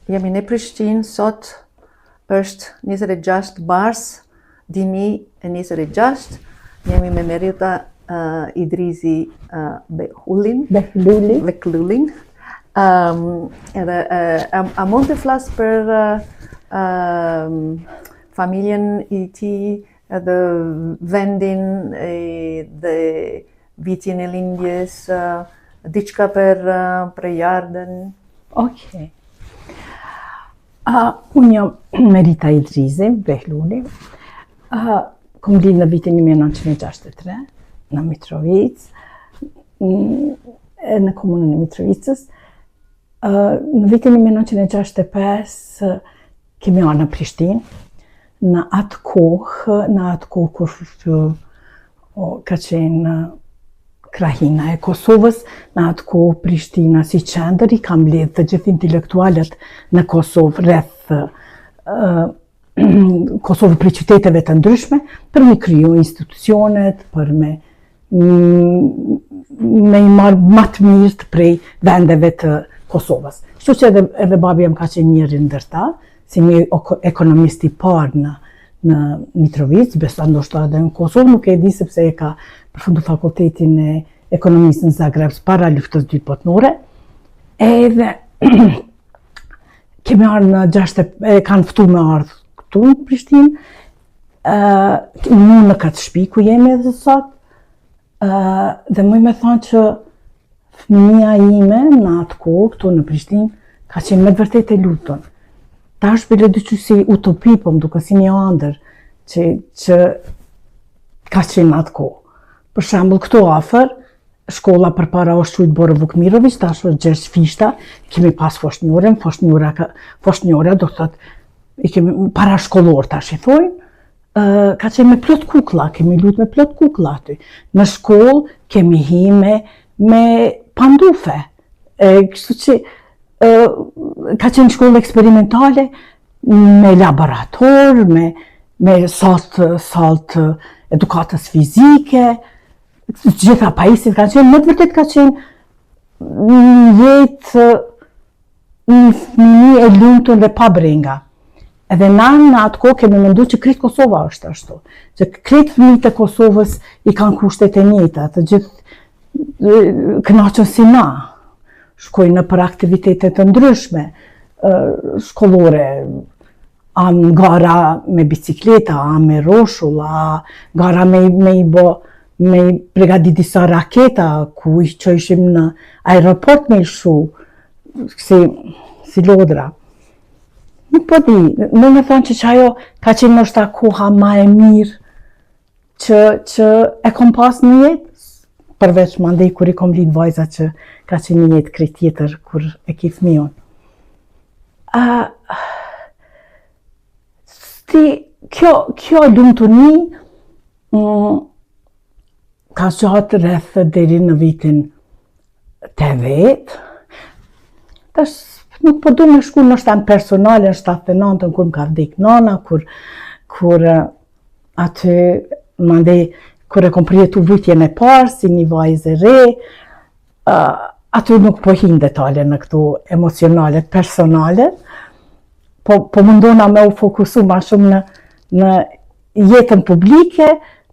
Jemi në Prishtinë sot, është 26 mars 2026. Jemi me Merita Idrizi Behlulin. Edhe a mund të flas për familjen e tij, edhe vendin dhe vitin e lindjes, diçka për jardën? Okej. Unë jam Merita Idrizi Behluli. Kom lind në vitin 1963 në Mitrovic, në komunën e Mitrovicës. Në vitin 1965 kemi arë në Prishtinë. Në atë kohë kur ka qenë krahina e Kosovës, në atë kohë Prishtina si qendër i ka mbledh të gjithë intelektualët në Kosovë rreth Kosovë për qyteteve të ndryshme, për me kriju institucionet, për me i marrë më të mirë prej vendeve të Kosovës. Kështu që edhe babi jam ka qenë njëri ndër ta, si një ekonomist i parë në Mitrovic, besa ndoshta edhe në Kosovë, nuk e di sepse e ka përfundu fakultetin e ekonomisë në Zagreb para luftës dytë botnore. Edhe kemi ardhur në kanë ftu me ardhur këtu në Prishtinë, mu në këtë shtëpi ku jemi edhe sot, dhe muj me thonë që fëmia ime në atë kohë këtu në Prishtinë ka qenë me të vërtetë e lutur. Tash bile dyqy si utopi, po më duke si një ëndër që ka qenë atë kohë. Për shembull, këtu afër, shkolla përpara është quajtur Bora Vukmirović, tash është Gjergj Fishta, kemi pas foshnjore do të thotë, i kemi parashkollor tash i thojnë, ka qenë me plot kuklla, kemi lutë me plot kuklla aty. Në shkollë kemi hi me pandufe, kështu që ka qenë shkollë eksperimentale, me laborator, me salt edukatës fizike, gjitha pajisjet kanë qenë, më të vërtet ka qenë jetë një fëmijë e lumtur dhe pa brenga. Edhe në atë kohë kemi menduar që krejt Kosova është ashtu, që krejt fëmijët e Kosovës i kanë kushtet e njëjta, të gjithë kënaqen si na. Shkojnë në për aktivitetet të ndryshme, shkollore, a në gara me bicikleta, a me roshull, a gara me i pregadit disa raketa, ku i që ishim në aeroport me ishu, si lodra. Nuk po di, më me thonë që ajo ka qenë nështë koha ma e mirë që e kom pas në jetë, përveç mandej kur i kom lind vajza që ka qenë një jetë krejt tjetër kur e ki fëmijën. Kjo lumtuni ka gjatë rreth deri në vitin 80. Tash nuk po du me shku nështë në personale në 79 kur më ka vdek nana, kur aty mandej kur e kom përjetu vujtjen e parë si një vajzë e re, aty nuk po hin detale në këto emocionalet, personalet, po mundona me u fokusu ma shumë në jetën publike,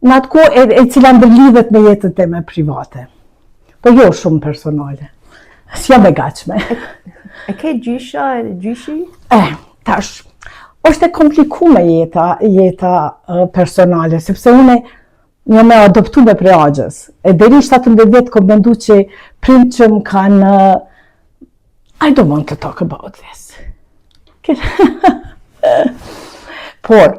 në atë kohë e cila ndërlidhet me jetën time private. Po jo shumë personale. S'jam e gatshme. E ke gjyshi? Tash, është e komplikume jeta personale, sepse une një me adoptu me prej agjës. E deri 17 vjetë kom mendu që prind që më kanë I don't want to talk about this. Por,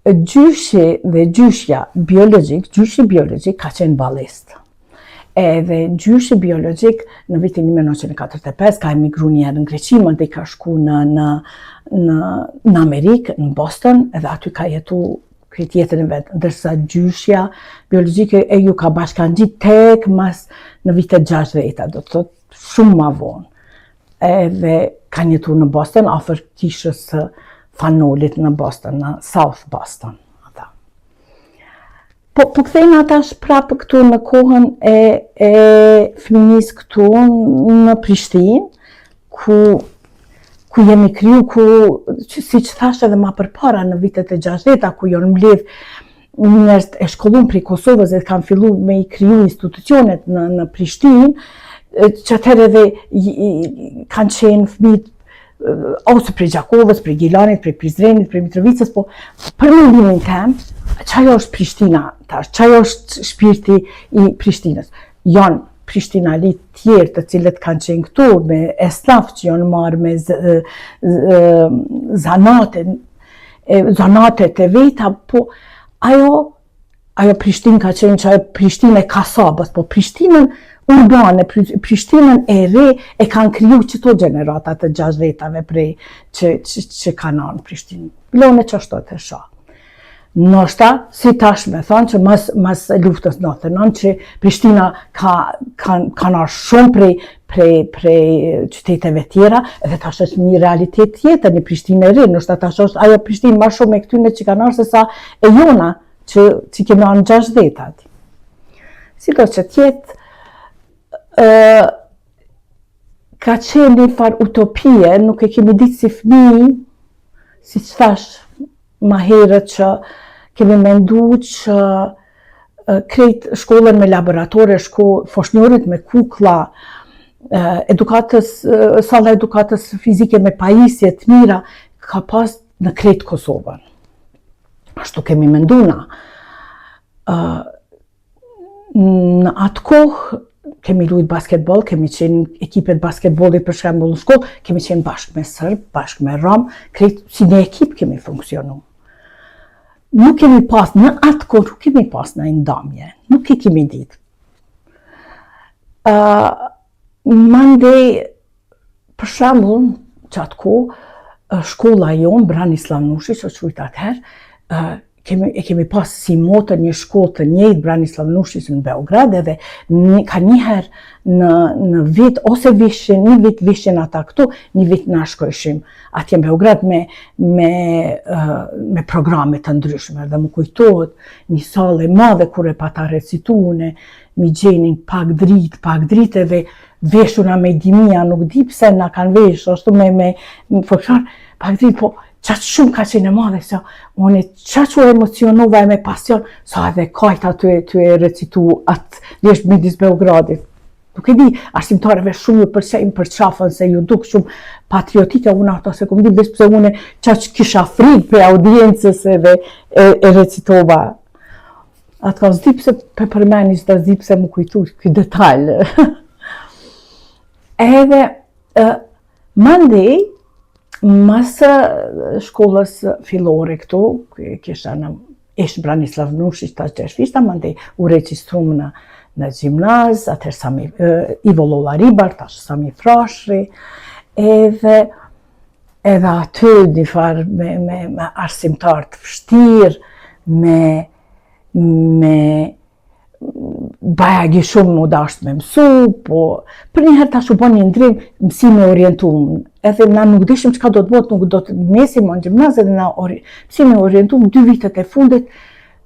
gjyshi dhe gjyshja biologjik, gjyshi biologjik ka qenë balist. Edhe gjyshi biologjik në vitin 1945 ka emigru njerë në Greqi, më dhe ka shku në Amerikë, në Boston, edhe aty ka jetu këtë jetën e vetë, ndërsa gjyshja biologjike e ju ka bashkangjit tek mas në vitet 60, do të thotë shumë ma vonë. Edhe kanë jetu në Boston, afër kishës Fanolit në Boston, në South Boston. Po kthejnë atash prapë këtu në kohën e fëmijës këtu në Prishtinë, ku ku jemi kriju, si që thash edhe ma përpara në vitet e 60-ta, ku janë mbledh njerëz e shkollum prej Kosovës dhe kanë fillu me i kriju institucionet në Prishtinë, që atëherë edhe kanë qenë fëmijët ose prej Gjakovës, prej Gilanit, prej Prizrenit, prej Mitrovicës, po për mendimin tem, çajo është Prishtina tash, çajo është shpirti i Prishtinës. Janë Prishtinalit tjerë të cilët kanë qenë këtu, me esnaf që janë marrë me zanatet e veta, po ajo Prishtinë ka qenë që ajo Prishtinë e kasabës, po Prishtinën urbane, Prishtinën e re e kanë kriju qëto generatat të 60-tave prej që kanë anë Prishtinë. Lone që ashtot e shoh. Ndoshta, si tash me thonë që mas luftës 99 që Prishtina kanë arë shumë prej qyteteve tjera, edhe tash është një realitet tjetër, një Prishtinë e re, ndoshta tash është ajo Prishtinë ma shumë e këtyne që kanë arë se sa e jona që kemi anë 60-tat. Si do që tjetë, ka qenë një farë utopie, nuk e kemi ditë si fëmijë, si që thash ma herët që kemi mendu që krejt shkollën me laboratore, foshnjorit me kukla, salla edukatës fizike me pajisje të mira, ka pas në krejt Kosovën. Ashtu kemi mendu na. Në atë kohë, kemi lujt basketbol, kemi qenë ekipet basketbolit për shembull në shkollë, kemi qenë bashkë me Serb, bashkë me Rom, krejt si një ekip kemi funksionu. Nuk kemi pas, në atë kohë nuk kemi pas në ndamje, nuk e kemi ditë. Mandej, për shembull, që atë kohë, shkolla jonë, Branislav Nushi, që qujtë atëherë, kemi pas si motë një shkollë të njëjtë Branislav Nushis në Beograd, edhe ka njëherë në vit, ose vishin, një vit vishin ata këtu, një vit na shkojshim atje në Beograd me programe të ndryshme, dhe më kujtohet një sallë e madhe kur e pata recituune, mi gjenin pak dritë edhe veshuna me dimia, nuk di pse na kanë vesh, ashtu me folklor, pak dritë, po qatë shumë ka qenë e madhe, se unë qatë u emocionova e me pasion, sa edhe kajta të e recitu atë vjesht midis Beogradit. Nuk e di, arsimtareve shumë ju përsejnë për qafën, se ju duk shumë patriotike, unë ato se kom di, vesh pëse unë qatë kisha frikë për audiencës edhe e recitova. Atë ka zdi pëse përmenis dhe zdi pëse më kujtu këj detalë. Edhe, mandej, masë shkollës fillore këtu, kisha në ishë Branislav Nushi, tash Gjeshvishta, mandej u regjistrum në gjimnaz, atër Ivo Lollaribar, tash Sami Frashri, edhe aty një farë me arsimtar të vështirë, me bajagi shumë më dasht me mësu, po për njëherë tash u bon një ndrim mësime orientum, edhe na nuk dishim çka do të bëhet, nuk do të mesim në gjimnaz, edhe na mësime orientum 2 vitet e fundit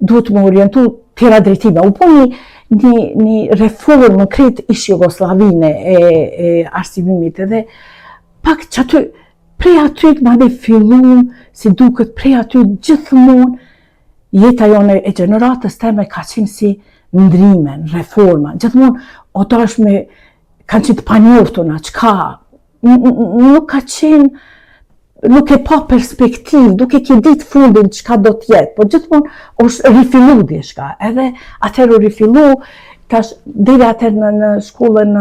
duhet më orientu tjera drejtime. U po një reformë në krejt ish Jugoslavine e arsimimit, edhe pak që aty, prej aty ma dhe fillum, si duket prej aty gjithmonë, jeta jone e gjeneratës teme ka qenë si ndrimen, reforma, gjithmonë o tash me kanë qenë të panjoftuna, qka, nuk ka qenë, nuk e pa perspektivë, nuk e ke ditë fundin qka do t'jetë, po gjithmonë është rifillu dishka, edhe atër u rifillu, tash deri atër në shkollën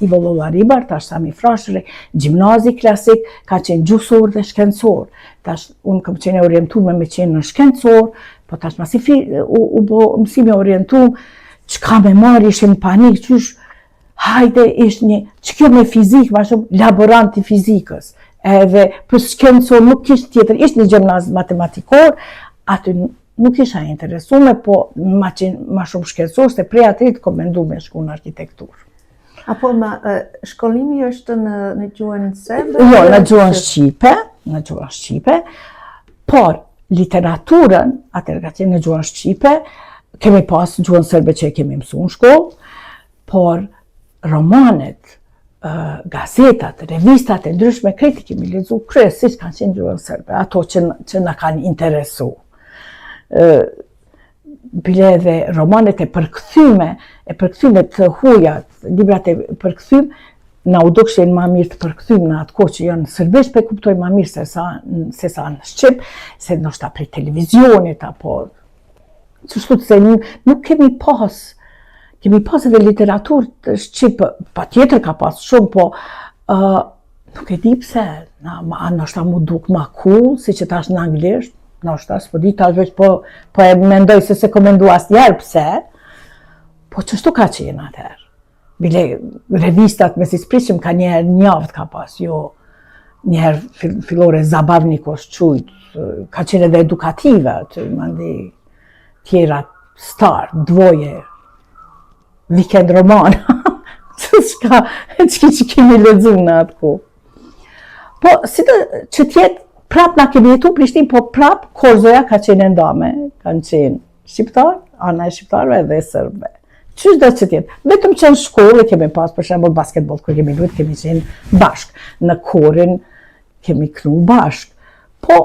Ivo Lollaribar, tash Sami Frashri, gjimnazi klasik, ka qenë gjusor dhe shkencor. Tash unë kam qenë orientume me qenë në shkencor, po tash masi u bo mësimi orientum, qka me marrë, ishim panik, qysh, hajde ishtë një, që kjo me fizikë, ma shumë laboranti fizikës, edhe për shkencor nuk kishtë tjetër, ishtë një gjimnaz matematikor, aty nuk isha interesume, po ma shumë shkencor, se prej atërit kom mendu me shku në arkitekturë. Apo shkollimi është në gjuhën serbe? Jo, në gjuhën shqipe, por literaturën, atër ka qenë në gjuhën shqipe, kemi pas gjuhën serbe që e kemi mësu në shkollë, por romanet, gazetat, revistat e ndryshme, krejt i kemi lexu, kryesisht kanë qenë gjuhën serbe, ato që na kanë interesu. Bile edhe romanet e përkthyme të huaja, librat e përkthyme, na u dukshin ma mirë të përkthyme në atë kohë që janë sërbisht, pe kuptoj ma mirë se sa në Shqip, se ndoshta prej televizionit, apo çështu se nuk kemi pas edhe literaturë të Shqip, pa tjetër ka pas shumë, po nuk e di pse, ndoshta mu duk ma cool, si që tash në anglisht, ndoshta s'po di tash veç po e mendoj se komendu asnjëherë pse, po çështu ka qenë atëherë. Bile revistat me si sprishim ka njerë njavët ka pas, jo njerë fillore Zabavnikos qujt, ka qenë edhe edukative, që mandi tjera Star, Dvoje, Weekend Roman, që kemi lexu në atë ku. Po, si të që tjetë, prap na kemi jetu Prishtinë, po prap Korzoja ka qenë ndame, kanë qenë shqiptar, ana e shqiptarëve dhe sërbëve. Qysh do që tjetë? Vetëm që në shkollë kemi pas, për shembull basketball, kur kemi luajtur kemi qenë bashk. Në korin kemi knu bashk. Po,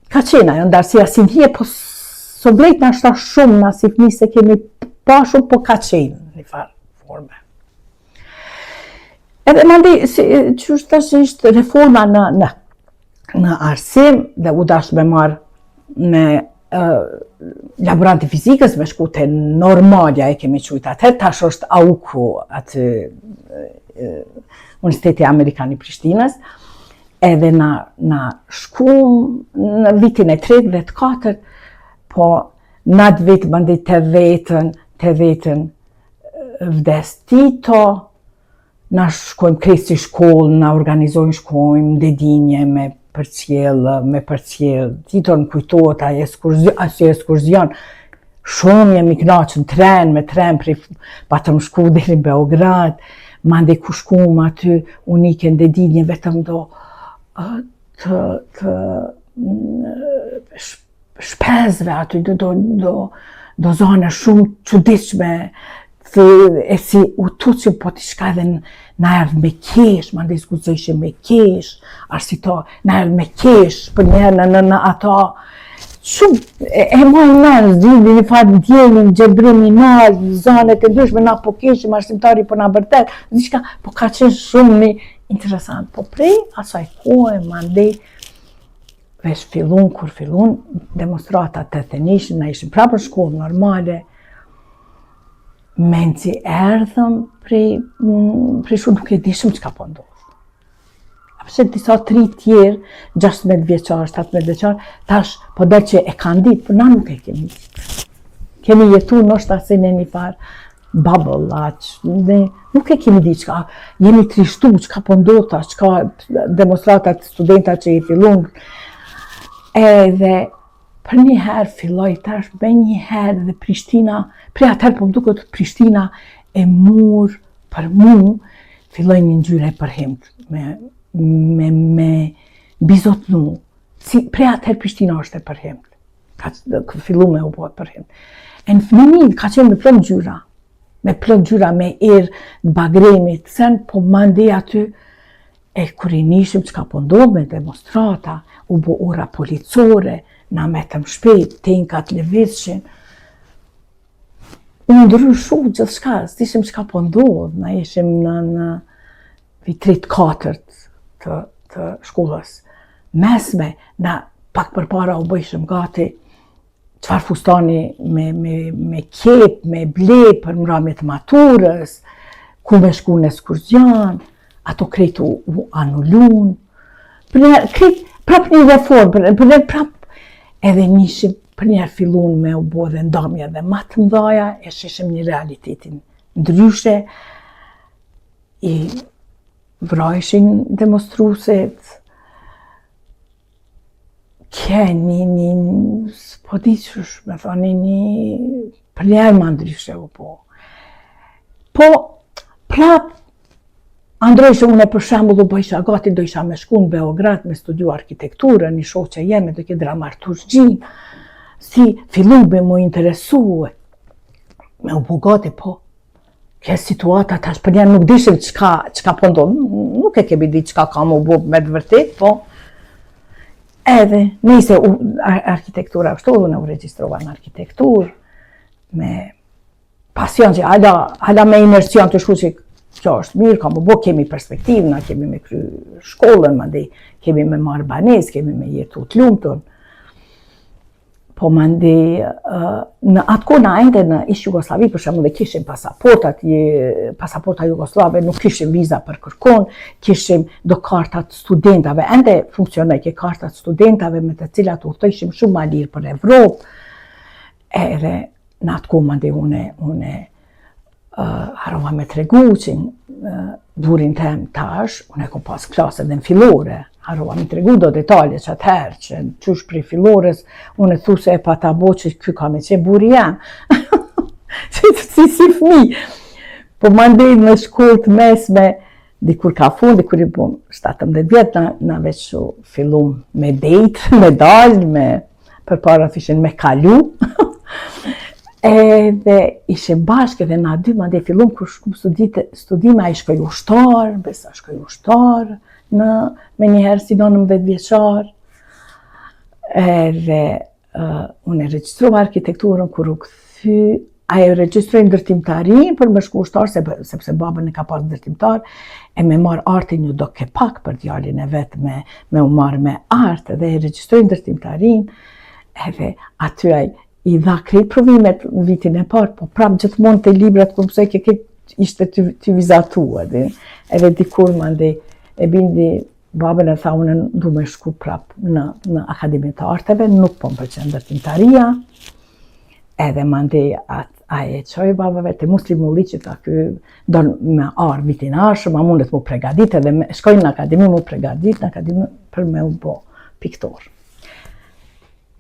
ka qenë ajo ndarësia si ndje, po so vlejt na shta shumë na si fëmijë se kemi pa shumë, po ka qenë një farë forme. Edhe mandej, qysh tash ishte reforma në arsim, dhe u dash me marrë me laboranti fizikës, me shku te normalja e kemi qujtë atëherë, tash është AUKU, atë Universiteti Amerikan i Prishtinës, edhe na shku në vitin e 3 dhe të 4, po në atë vit mandej të vetën vdes Tito, na shkojmë krejt si shkollë, na organizojmë shkojmë dedinje me përcjell, Tito në kujtohet asë ekskurzion, shumë jemi knaqën, me tren, patëm shku deri në Beograd, mande ku shkumë aty, unike në dedinje, vetëm do të shpezve aty, do zone shumë çuditshme, e si u tuqim, po t'i shka edhe na erdhë me kesh, mande zgudzojshim me kesh, arsito, na erdhë me kesh, për njerë në ato, shumë, e mojnë nërë, zhjilë një farë djelin, gjebrimi nalë, zonet e ndryshme, na po keshim, arsimtari po na bërtet, diçka, po ka qenë shumë një interesant. Po prej asaj kohë, mandej, veç kur fillun, demonstratat të thenishin, na ishim prapë në shkollë normale, menë që erdhëm prej shumë nuk e dishëm që ka po ndodhë. Apëshe disa 3 tjerë, 16 vjeqarë, 17 vjeqarë, tash po dhe që e kanë ditë, për na nuk e kemi ditë. Kemi jetu nështë asin e një farë bubble, nuk e kemi ditë që ka, jemi trishtu që ka po ndodhë, që ka demonstratat studentat që i fillun. Edhe për një herë filloj tash, me një herë dhe Prishtina, prej atëherë po më duket Prishtina e mur për mu, filloj një ngjyrë e përhimt, me bizotnu. Prej atëherë Prishtina është e përhimt, ka fillu me u bëhet përhimt. E në fëmijë ka qenë me plot gjyra, me erë bagremit, sen po mandej aty, e kur i nishim që ka po ndodhë me demonstrata, u bo ora policore, na metëm shpejt, tenkat lëvizshin. U ndryshu gjithë shka, s'dishim që ka po ndodhë, na ishim në vitrit 4 të shkollës mesme, na pak përpara u bëjshim gati qfar fustani me kep, me ble për mramje të maturës, ku me shku në ekskurzion, ato krejt u anullun, prap një reform, prap edhe nishim për njerë fillun me u bo dhe ndamja dhe matë mdhaja, e shishim një realitetin ndryshe, i vrajshin demonstruset, një s'po di qësh, me thoni një për njerë ma ndryshe u po. Po, prap, androjshë une për shembull u bëjsha gati, do isha me shku në Beograd me studiu arkitekturën, një shoqe jeme do ke dramaturgji, si fillu me mu interesu, me u bu gati, po Kjo situata tash për janë nuk dishim çka po ndodh, nuk e kemi ditë çka ka më bë me të vërtet, po edhe nëse arkitektura kështu, unë u regjistrova në arkitekturë me pasion që hala me inercion të shku që kjo është mirë, ka më bë, kemi perspektivë, na kemi me kry shkollën, mandej kemi me marrë banesë, kemi me jetu të lumtur. Po mandej në atë kohë na ende në ish Jugosllavi për shembull kishim pasaporta jugoslave, nuk kishim viza për kërkon, kishim do kartat studentave, ende funksionoi ke kartat studentave me të cilat udhtojshim shumë ma lirë për Evropë. Edhe në atë kohë mandej une harova me tregu që burin tem tash, une kom pas klasë edhe në fillore, harova me tregu do detalje që atëherë, që qysh prej fillores, une thu se e pa ta bo që ky ka me qenë buri jam. si fmi. Po mandej në shkollë të mesme, dikur ka fund, dikur i bëm 17 vjetë, na veç fillum me dejtë, me dalë, përpara fishin me kalu. Edhe ishim bashkë edhe na dy, mandej fillum kur shkum studime, a i shkoj ushtar, besa shkoj ushtar, me njëherë si 19 vjeçar. Edhe unë e regjistrova arkitekturën kur u kthy, a e regjistroj ndërtimtarin për me shku ushtar, sepse babën e ka pas ndërtimtar, e me marrë artin një do ke pak për djalin e vetë me u marrë me art, edhe e regjistroj ndërtimtarin, edhe aty i dha krejt provimet në vitin e parë, po prap gjithmonë të librat kur mësoj ke ishte të vizatua. Edhe dikur mandej e bindi babën e tha unë du me shku prap në Akademinë të Arteve, nuk po më pëlqen ndërtimtaria. Edhe mandej a e qoj babave të Muslim Ulliqit, a ky do me arë vitin arshëm, a mundet mu pregadit, edhe shkojnë në akademi mu pregadit, në akademi për me u bo piktor.